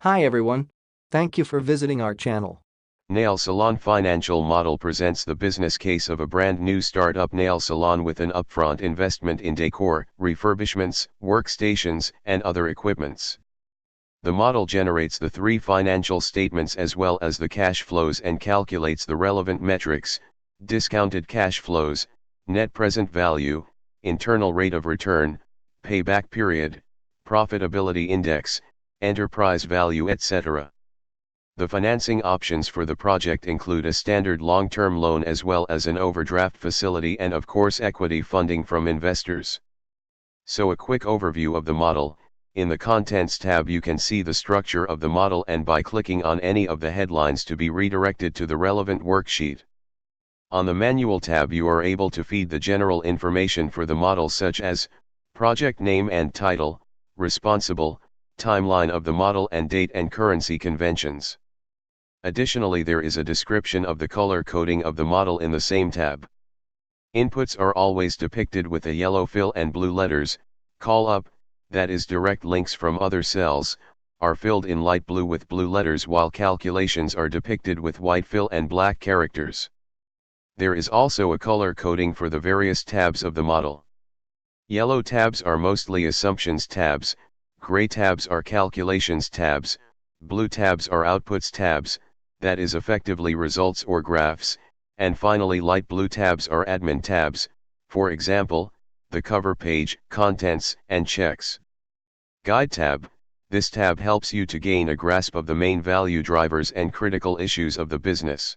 Hi everyone. Thank you for visiting our channel. Nail Salon Financial Model presents the business case of a brand new startup nail salon with an upfront investment in decor, refurbishments, workstations, and other equipments. The model generates the three financial statements as well as the cash flows and calculates the relevant metrics: discounted cash flows, net present value, internal rate of return, payback period, profitability index, enterprise value, etc. The financing options for the project include a standard long-term loan as well as an overdraft facility and of course equity funding from investors. So a quick overview of the model. In the Contents tab you can see the structure of the model, and by clicking on any of the headlines to be redirected to the relevant worksheet. On the Manual tab you are able to feed the general information for the model such as project name and title, responsible, timeline of the model and date and currency conventions. Additionally, there is a description of the color coding of the model in the same tab. Inputs are always depicted with a yellow fill and blue letters. Call up, that is direct links from other cells, are filled in light blue with blue letters, while calculations are depicted with white fill and black characters. There is also a color coding for the various tabs of the model. Yellow tabs are mostly assumptions tabs, gray tabs are calculations tabs, blue tabs are outputs tabs, that is effectively results or graphs, and finally light blue tabs are admin tabs, for example, the cover page, contents, and checks. Guide tab. This tab helps you to gain a grasp of the main value drivers and critical issues of the business.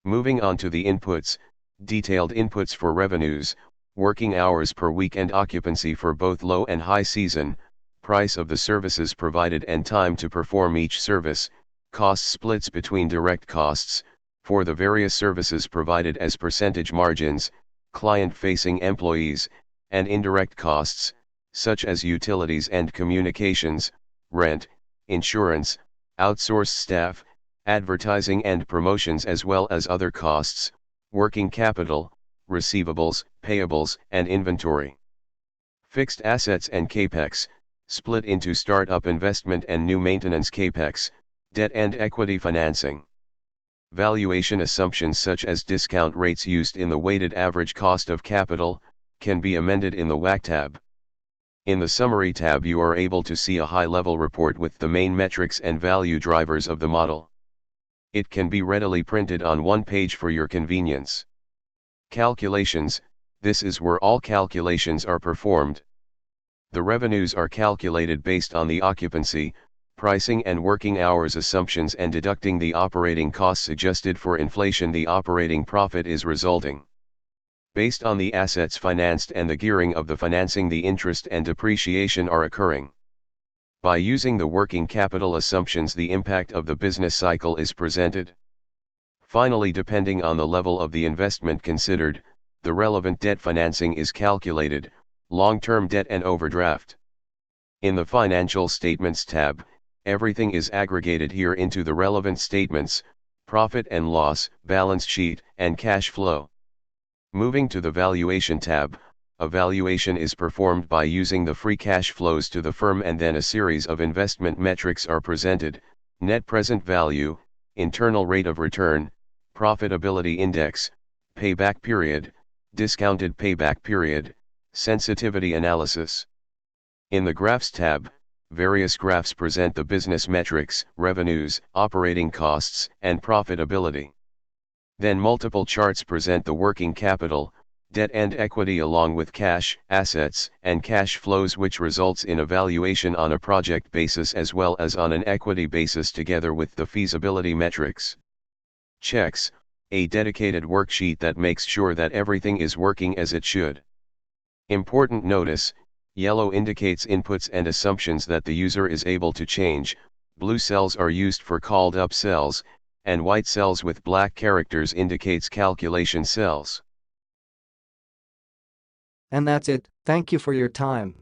Moving on to the inputs, detailed inputs for revenues, working hours per week and occupancy for both low and high season, price of the services provided and time to perform each service, cost splits between direct costs, for the various services provided as percentage margins, client-facing employees, and indirect costs, such as utilities and communications, rent, insurance, outsourced staff, advertising and promotions, as well as other costs, working capital, receivables, payables, and inventory. Fixed assets and capex, split into startup investment and new maintenance capex, debt and equity financing. Valuation assumptions such as discount rates used in the weighted average cost of capital, can be amended in the WACC tab. In the Summary tab you are able to see a high-level report with the main metrics and value drivers of the model. It can be readily printed on one page for your convenience. Calculations, this is where all calculations are performed. The revenues are calculated based on the occupancy, pricing and working hours assumptions, and deducting the operating costs adjusted for inflation, the operating profit is resulting. Based on the assets financed and the gearing of the financing, the interest and depreciation are occurring. By using the working capital assumptions, the impact of the business cycle is presented. Finally, depending on the level of the investment considered, the relevant debt financing is calculated, long-term debt and overdraft. In the Financial Statements tab, everything is aggregated here into the relevant statements: profit and loss, balance sheet, and cash flow. Moving to the Valuation tab, a valuation is performed by using the free cash flows to the firm, and then a series of investment metrics are presented: net present value, internal rate of return, profitability index, payback period, discounted payback period, sensitivity analysis. In the Graphs tab, various graphs present the business metrics, revenues, operating costs, and profitability. Then multiple charts present the working capital, debt and equity, along with cash, assets, and cash flows, which results in a valuation on a project basis as well as on an equity basis, together with the feasibility metrics. Checks, a dedicated worksheet that makes sure that everything is working as it should. Important notice: yellow indicates inputs and assumptions that the user is able to change, blue cells are used for called up cells, and white cells with black characters indicates calculation cells. And that's it. Thank you for your time.